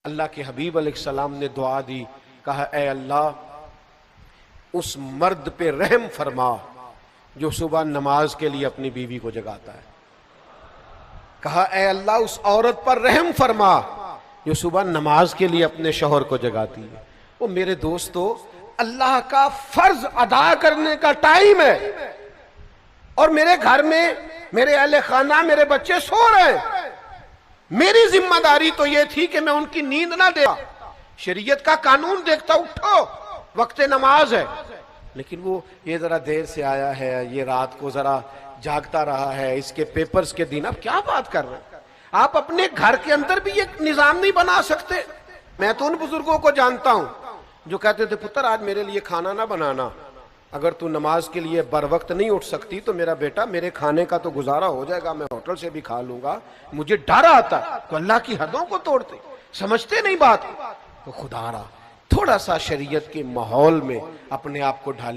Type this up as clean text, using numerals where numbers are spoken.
अल्लाह के हबीब अलैहिस्सलाम ने दुआ दी, कहा ए अल्लाह उस मर्द पे रहम फरमा जो सुबह नमाज के लिए अपनी बीवी को जगाता है। कहा ए अल्लाह उस औरत पर रहम फरमा जो सुबह नमाज के लिए अपने शौहर को जगाती है। वो मेरे दोस्तों, अल्लाह का फर्ज अदा करने का टाइम है और मेरे घर में मेरे अहले खाना, मेरे बच्चे सो रहे हैं। मेरी जिम्मेदारी तो यह थी कि मैं उनकी नींद ना दे। शरीयत का कानून देखता, उठो वक्त नमाज है, लेकिन वो ये जरा देर से आया है, ये रात को जरा जागता रहा है, इसके पेपर्स के दिन। अब क्या बात कर रहे हैं आप? अपने घर के अंदर भी एक निजाम नहीं बना सकते। मैं तो उन बुजुर्गों को जानता हूं जो कहते थे, पुत्र आज मेरे लिए खाना ना बनाना, अगर तू नमाज के लिए बर वक्त नहीं उठ सकती तो मेरा बेटा, मेरे खाने का तो गुजारा हो जाएगा, मैं होटल से भी खा लूंगा। मुझे डर आता तो अल्लाह की हदों को तोड़ते, समझते नहीं बात। तो खुदारा थोड़ा सा शरीयत के माहौल में अपने आप को ढाली।